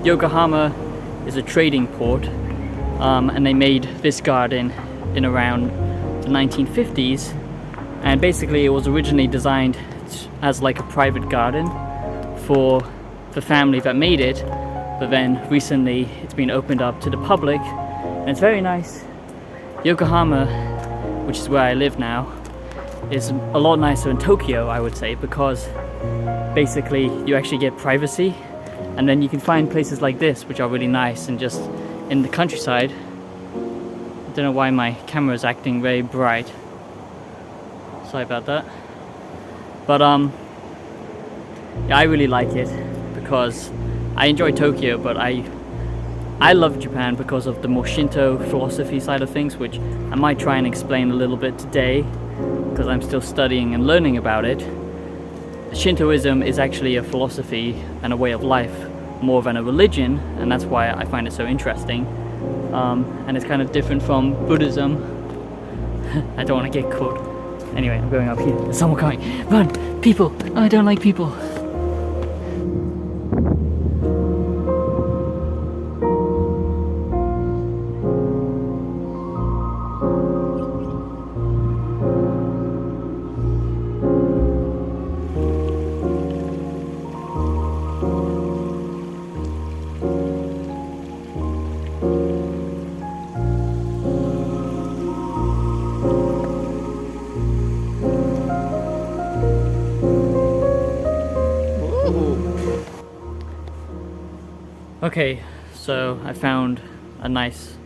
Yokohama is a trading port, and they made this garden in around the 1950s, and basically it was originally designed as like a private garden for the family that made it, but then recently it's been opened up to the public, and it's very nice. Yokohama, which is where I live now, is a lot nicer than Tokyo, I would say, because basically you actually get privacy, and then you can find places like this which are really nice and just in the countryside. I don't know why my camera is acting very bright, sorry about that, but yeah, I really like it because I enjoy Tokyo, but I love Japan because of the more Shinto philosophy side of things, which I might try and explain a little bit today because I'm still studying and learning about it. Shintoism is actually a philosophy and a way of life more than a religion, and that's why I find it so interesting. And it's kind of different from Buddhism. I don't want to get caught. Anyway, I'm going up here. There's someone coming. Run! People! Oh, I don't like people. Okay, so I found a nice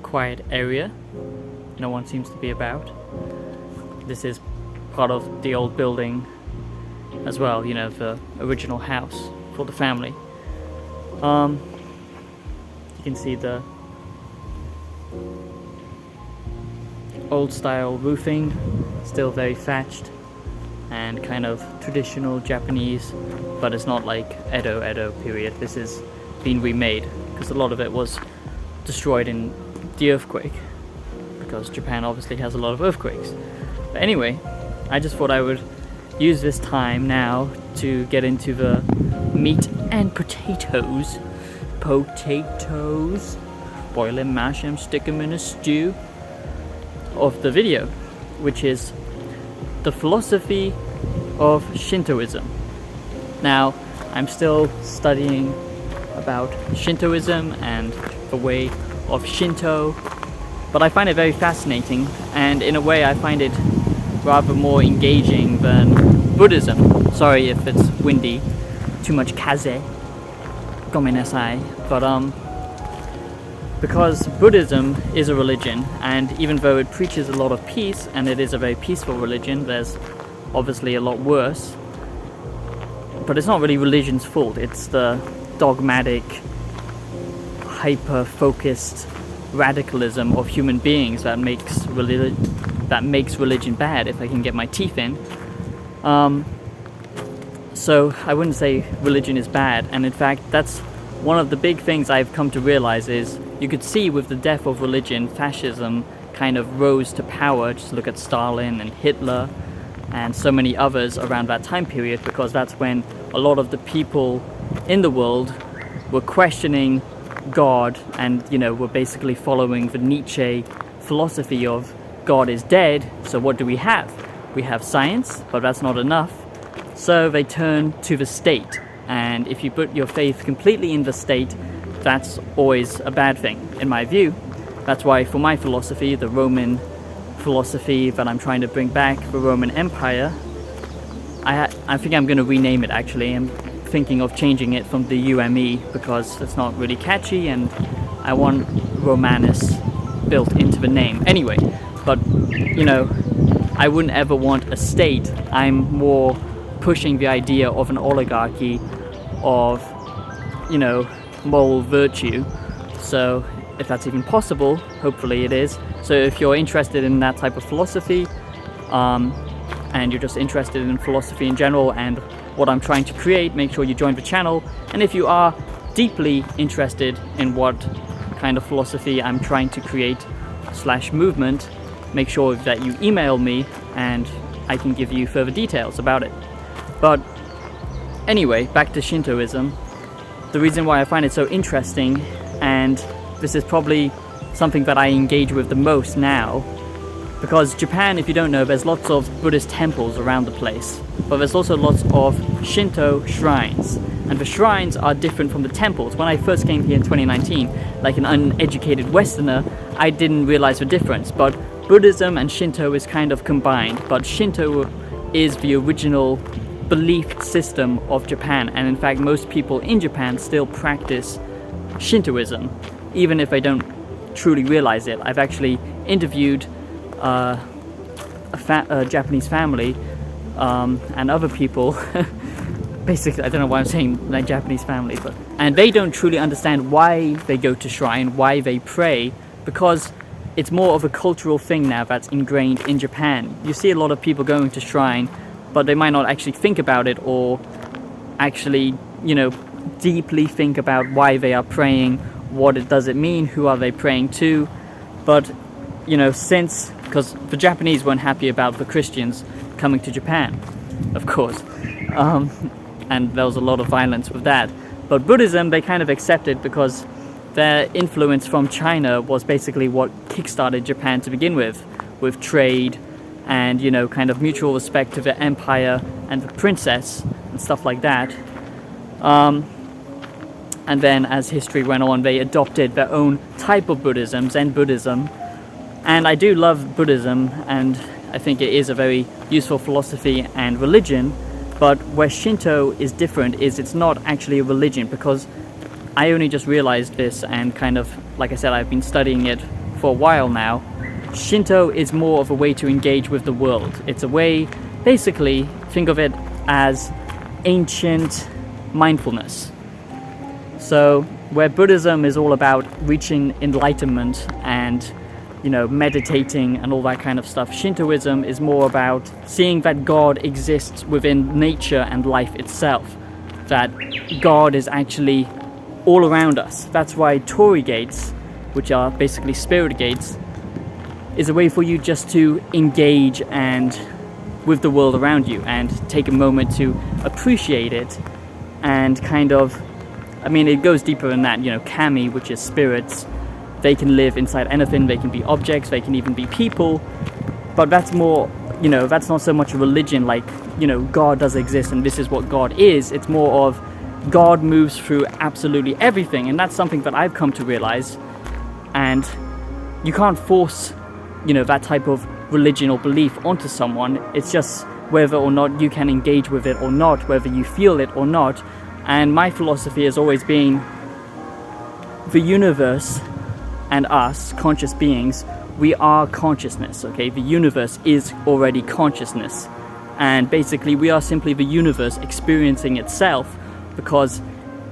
quiet area. No one seems to be about. This is part of the old building as well, you know, the original house for the family. You can see the old style roofing, still very thatched and kind of traditional Japanese, but it's not like Edo period. This is been remade because a lot of it was destroyed in the earthquake, because Japan obviously has a lot of earthquakes. But anyway, I just thought I would use this time now to get into the meat and potatoes. Boil them, mash them, stick them in a stew of the video, which is the philosophy of Shintoism. Now, I'm still studying about Shintoism and the way of Shinto, but I find it very fascinating, and in a way I find it rather more engaging than Buddhism. Sorry if it's windy, too much kaze, gomenasai, but because Buddhism is a religion, and even though it preaches a lot of peace, and it is a very peaceful religion, there's obviously a lot worse, but it's not really religion's fault. It's the dogmatic, hyper-focused radicalism of human beings that makes religion bad, if I can get my teeth in. So I wouldn't say religion is bad, and in fact that's one of the big things I've come to realize is you could see with the death of religion, fascism kind of rose to power. Just look at Stalin and Hitler and so many others around that time period, because that's when a lot of the people in the world were questioning God and, you know, were basically following the Nietzsche philosophy of God is dead, so what do we have? We have science, but that's not enough. So they turn to the state, and if you put your faith completely in the state, that's always a bad thing, in my view. That's why for my philosophy, the Roman philosophy that I'm trying to bring back, the Roman Empire, I think I'm going to rename it actually. I'm thinking of changing it from the UME because it's not really catchy, and I want Romanus built into the name. Anyway, but you know, I wouldn't ever want a state. I'm more pushing the idea of an oligarchy of, you know, moral virtue. So if that's even possible, hopefully it is. So if you're interested in that type of philosophy, and you're just interested in philosophy in general and what I'm trying to create, make sure you join the channel. And if you are deeply interested in what kind of philosophy I'm trying to create / movement, make sure that you email me and I can give you further details about it. But anyway, back to Shintoism. the reason why I find it so interesting, and this is probably something that I engage with the most now, because Japan, if you don't know, there's lots of Buddhist temples around the place, but there's also lots of Shinto shrines, and the shrines are different from the temples. When I first came here in 2019, like an uneducated Westerner, I didn't realize the difference, but Buddhism and Shinto is kind of combined, but Shinto is the original belief system of Japan, and in fact most people in Japan still practice Shintoism, even if they don't truly realize it. I've actually interviewed a Japanese family and other people basically, I don't know why I'm saying like Japanese family, and they don't truly understand why they go to shrine, why they pray, because it's more of a cultural thing now that's ingrained in Japan. You see a lot of people going to shrine, but they might not actually think about it, or actually, deeply think about why they are praying, does it mean, who are they praying to. But because the Japanese weren't happy about the Christians coming to Japan, of course, and there was a lot of violence with that. But Buddhism, they kind of accepted, because their influence from China was basically what kickstarted Japan to begin with trade and, kind of mutual respect to the empire and the princess and stuff like that. And then as history went on, they adopted their own type of Buddhism, Zen Buddhism. And I do love Buddhism, and I think it is a very useful philosophy and religion. But where Shinto is different is it's not actually a religion, because I only just realized this, and kind of, like I said, I've been studying it for a while now. Shinto is more of a way to engage with the world. It's a way, basically, think of it as ancient mindfulness. So where Buddhism is all about reaching enlightenment and, meditating and all that kind of stuff, Shintoism is more about seeing that God exists within nature and life itself, that God is actually all around us. That's why Torii gates, which are basically spirit gates, is a way for you just to engage and with the world around you and take a moment to appreciate it, and kind of, it goes deeper than that. Kami, which is spirits, they can live inside anything. They can be objects, they can even be people, but that's more, that's not so much a religion like, God does exist and this is what God is. It's more of God moves through absolutely everything, and that's something that I've come to realize. And you can't force, that type of religion or belief onto someone. It's just whether or not you can engage with it or not, whether you feel it or not. And my philosophy has always been the universe and us, conscious beings, we are consciousness, okay? The universe is already consciousness. And basically we are simply the universe experiencing itself, because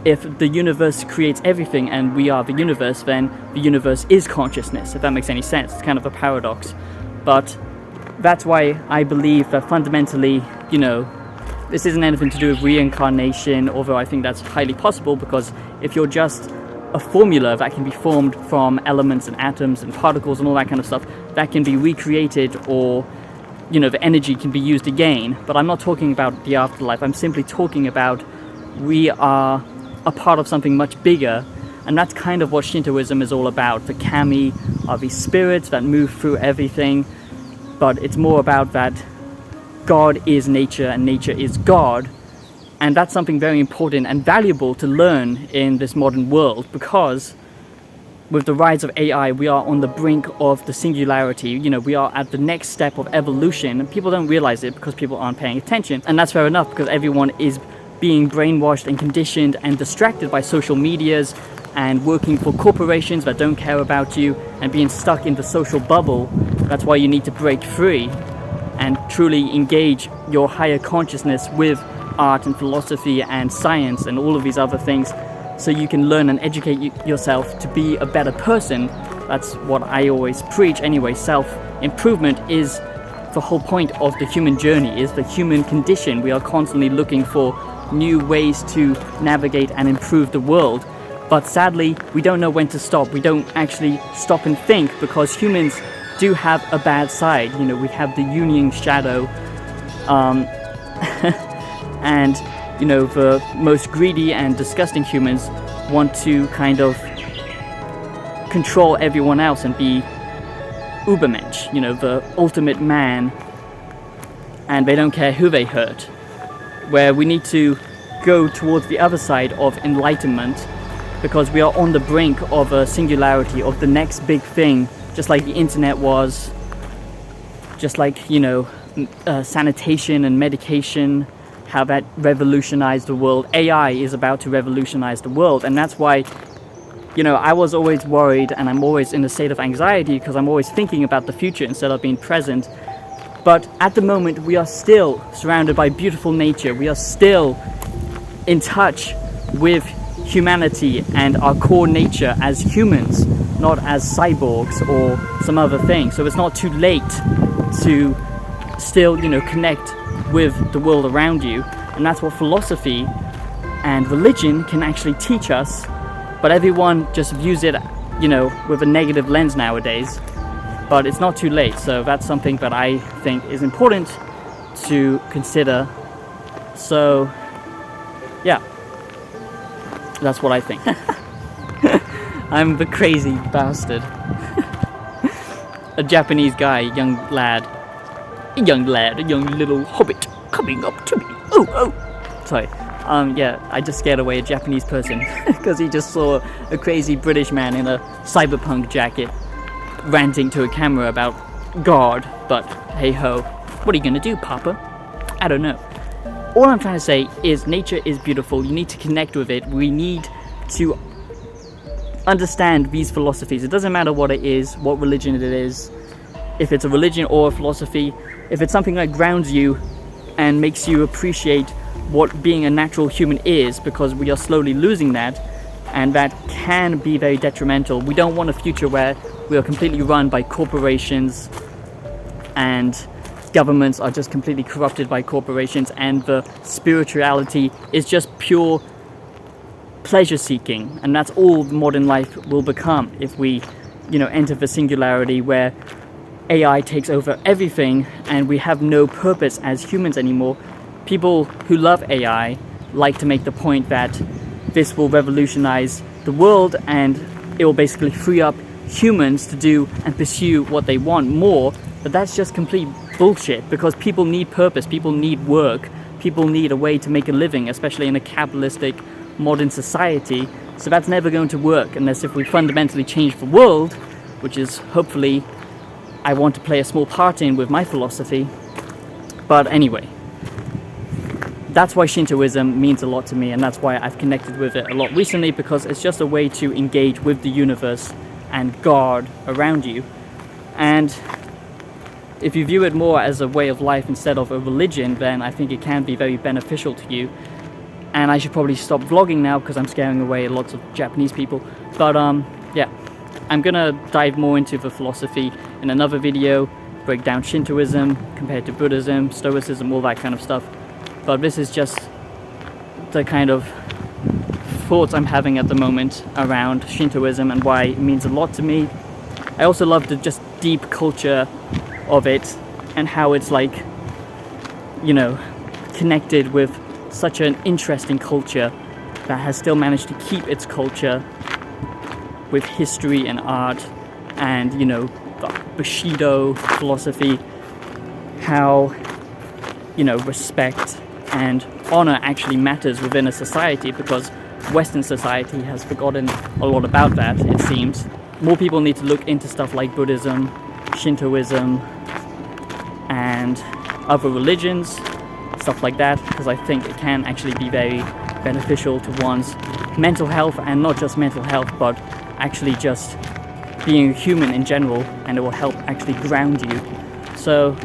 if the universe creates everything and we are the universe, then the universe is consciousness, if that makes any sense. It's kind of a paradox. But that's why I believe that fundamentally, this isn't anything to do with reincarnation, although I think that's highly possible, because if you're just a formula that can be formed from elements and atoms and particles and all that kind of stuff, that can be recreated, or, the energy can be used again. But I'm not talking about the afterlife. I'm simply talking about we are a part of something much bigger, and that's kind of what Shintoism is all about. The kami are these spirits that move through everything, but it's more about that God is nature and nature is God. And that's something very important and valuable to learn in this modern world, because with the rise of AI, we are on the brink of the singularity. We are at the next step of evolution, and people don't realize it because people aren't paying attention. And that's fair enough, because everyone is being brainwashed and conditioned and distracted by social medias and working for corporations that don't care about you and being stuck in the social bubble. That's why you need to break free and truly engage your higher consciousness with art and philosophy and science and all of these other things, so you can learn and educate yourself to be a better person. That's what I always preach anyway. Self-improvement is the whole point of the human journey, is the human condition. We are constantly looking for new ways to navigate and improve the world, but sadly we don't know when to stop. We don't actually stop and think, because humans do have a bad side. We have the Union shadow, and the most greedy and disgusting humans want to kind of control everyone else and be Ubermensch, the ultimate man, and they don't care who they hurt. Where we need to go towards the other side of enlightenment, because we are on the brink of a singularity, of the next big thing, just like the internet was, just like, sanitation and medication, how that revolutionized the world. AI is about to revolutionize the world, and that's why, I was always worried, and I'm always in a state of anxiety because I'm always thinking about the future instead of being present. But at the moment, we are still surrounded by beautiful nature. We are still in touch with humanity and our core nature as humans, not as cyborgs or some other thing. So it's not too late to still, connect with the world around you. And that's what philosophy and religion can actually teach us. But everyone just views it, with a negative lens nowadays. But it's not too late. So that's something that I think is important to consider. So, yeah. That's what I think. I'm the crazy bastard. A Japanese guy, a young little hobbit coming up to me. Oh. Sorry. I just scared away a Japanese person because he just saw a crazy British man in a cyberpunk jacket ranting to a camera about God. But hey ho, what are you gonna do, Papa? I don't know. All I'm trying to say is nature is beautiful. You need to connect with it. We need to understand these philosophies. It doesn't matter what it is, what religion it is, if it's a religion or a philosophy, if it's something that grounds you and makes you appreciate what being a natural human is, because we are slowly losing that, and that can be very detrimental. We don't want a future where we are completely run by corporations and governments are just completely corrupted by corporations, and the spirituality is just pure pleasure seeking, and that's all modern life will become if we enter the singularity where AI takes over everything and we have no purpose as humans anymore. People who love AI like to make the point that this will revolutionize the world and it will basically free up humans to do and pursue what they want more, but that's just complete bullshit, because people need purpose, people need work, people need a way to make a living, especially in a capitalistic modern society. So that's never going to work unless if we fundamentally change the world, which is hopefully I want to play a small part in with my philosophy. But anyway, that's why Shintoism means a lot to me, and that's why I've connected with it a lot recently, because it's just a way to engage with the universe and God around you. And if you view it more as a way of life instead of a religion, then I think it can be very beneficial to you. And I should probably stop vlogging now because I'm scaring away lots of Japanese people. But yeah, I'm gonna dive more into the philosophy in another video, break down Shintoism compared to Buddhism, Stoicism, all that kind of stuff. But this is just the kind of thoughts I'm having at the moment around Shintoism and why it means a lot to me. I also love the just deep culture of it and how it's like, connected with such an interesting culture that has still managed to keep its culture with history and art and, the Bushido philosophy, how, respect and honor actually matters within a society, because Western society has forgotten a lot about that, it seems. More people need to look into stuff like Buddhism, Shintoism, and other religions, stuff like that, because I think it can actually be very beneficial to one's mental health, and not just mental health, but actually just being human in general, and it will help actually ground you. So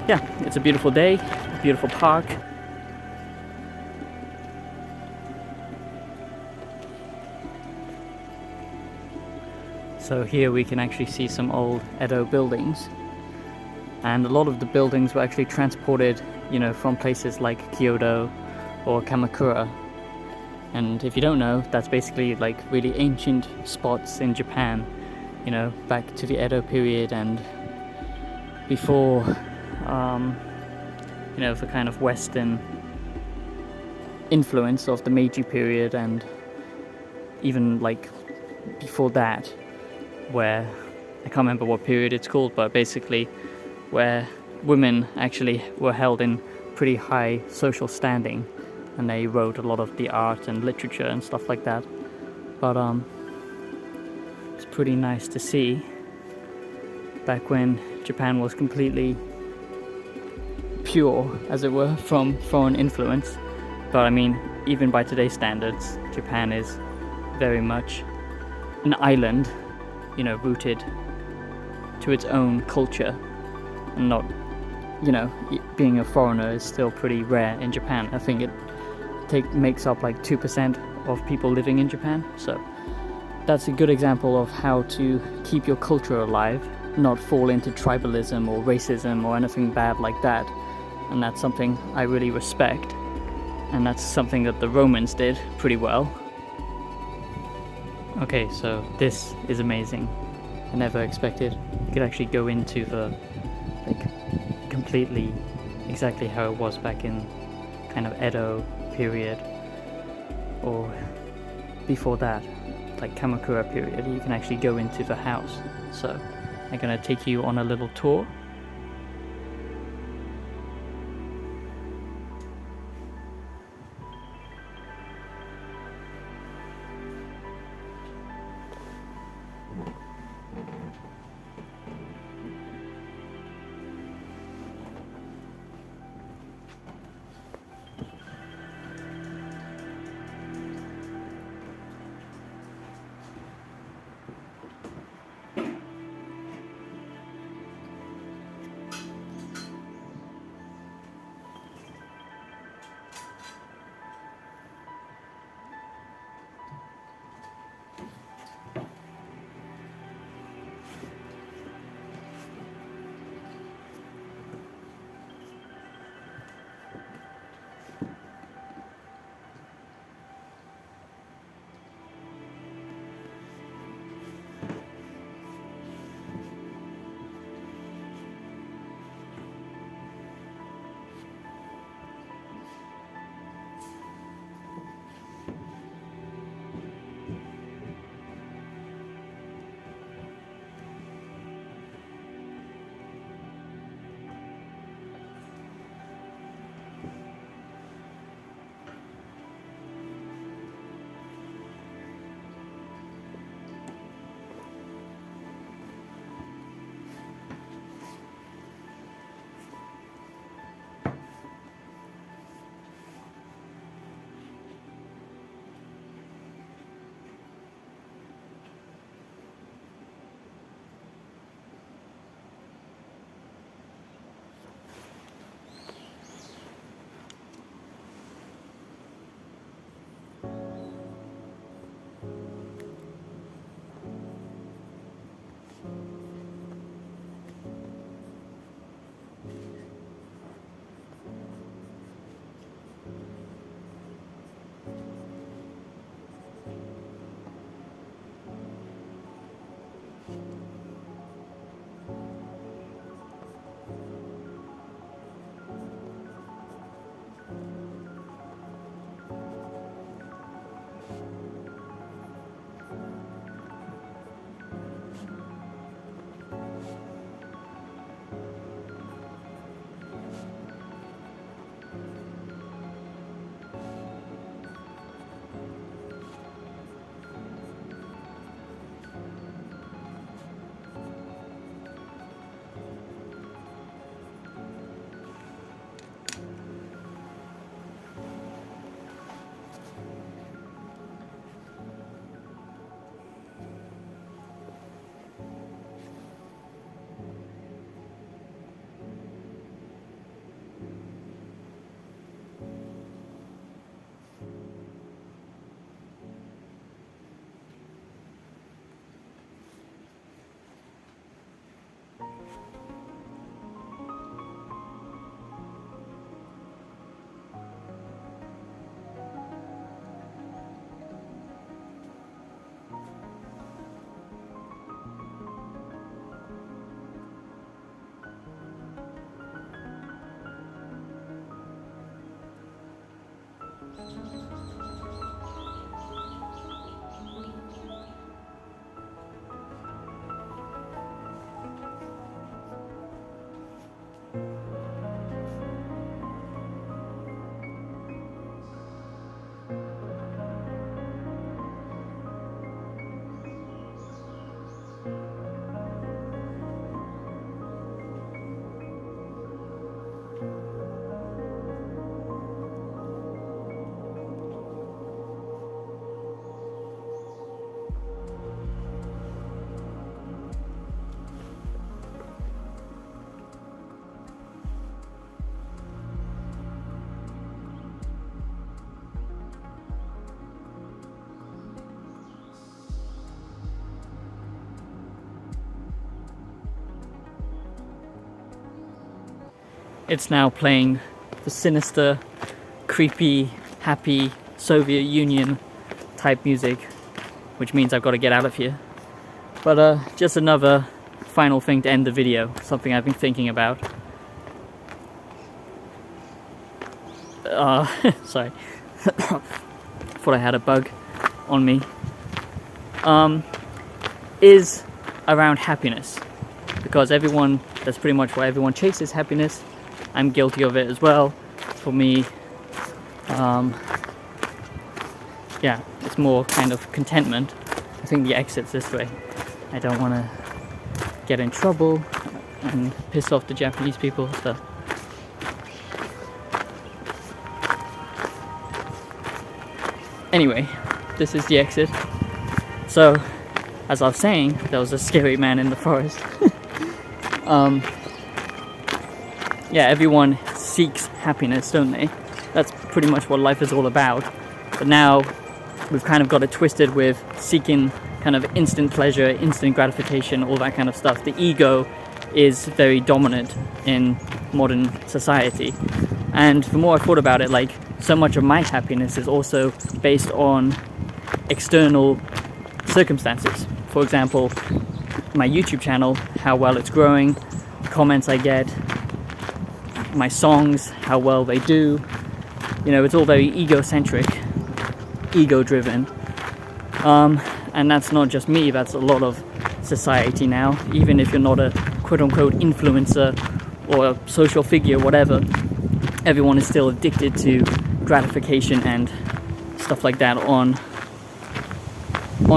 yeah, it's a beautiful day, a beautiful park. So here we can actually see some old Edo buildings, and a lot of the buildings were actually transported, from places like Kyoto or Kamakura. And if you don't know, that's basically like really ancient spots in Japan, back to the Edo period and before, the kind of Western influence of the Meiji period, and even like before that, where I can't remember what period it's called, but basically where women actually were held in pretty high social standing, and they wrote a lot of the art and literature and stuff like that. But it's pretty nice to see back when Japan was completely pure, as it were, from foreign influence. But I mean, even by today's standards, Japan is very much an island, you know, rooted to its own culture, and not, you know, being a foreigner is still pretty rare in Japan. I think it makes up like 2% of people living in Japan, so that's a good example of how to keep your culture alive, not fall into tribalism or racism or anything bad like that. And that's something I really respect, and that's something that the Romans did pretty well. Okay, so this is amazing. I never expected you could actually go into the, like, completely exactly how it was back in kind of Edo period, or before that, like Kamakura period. You can actually go into the house. So I'm gonna take you on a little tour. it's now playing the sinister, creepy, happy Soviet Union type music, which means I've got to get out of here. But just another final thing to end the video, something I've been thinking about. Sorry. Thought I had a bug on me. Is around happiness. Because that's pretty much why everyone chases happiness. I'm guilty of it as well. For me, yeah, it's more kind of contentment. I think the exit's this way. I don't want to get in trouble and piss off the Japanese people, so. Anyway, this is the exit. So, as I was saying, there was a scary man in the forest. Yeah, everyone seeks happiness, don't they? That's pretty much what life is all about. But now, we've kind of got it twisted with seeking kind of instant pleasure, instant gratification, all that kind of stuff. The ego is very dominant in modern society. And the more I thought about it, like, so much of my happiness is also based on external circumstances. For example, my YouTube channel, how well it's growing, comments I get, my songs, how well they do. You know, it's all very egocentric, ego-driven. And that's not just me, that's a lot of society now. Even if you're not a quote-unquote influencer or a social figure, whatever, everyone is still addicted to gratification and stuff like that on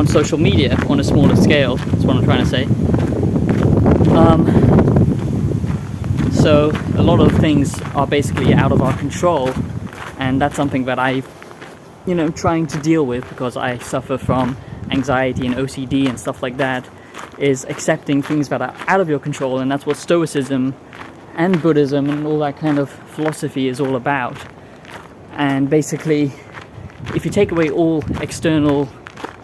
social media on a smaller scale. That's what I'm trying to say. So a lot of things are basically out of our control, and that's something that I, trying to deal with because I suffer from anxiety and OCD and stuff like that, is accepting things that are out of your control, and that's what Stoicism and Buddhism and all that kind of philosophy is all about. And basically, if you take away all external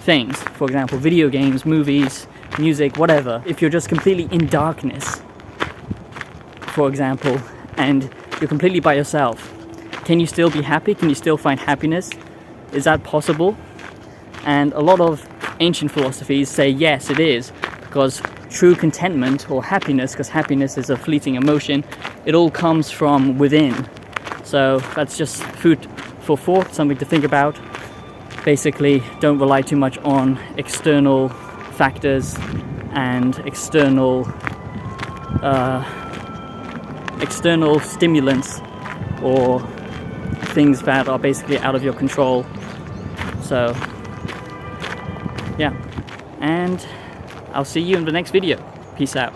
things, for example, video games, movies, music, whatever, if you're just completely in darkness, for example, and you're completely by yourself, can you still be happy? Can you still find happiness? Is that possible? And a lot of ancient philosophies say yes, it is, because true contentment or happiness, because happiness is a fleeting emotion, it all comes from within. So that's just food for thought, something to think about. Basically, don't rely too much on external factors and external stimulants or things that are basically out of your control. So, yeah. And I'll see you in the next video. Peace out.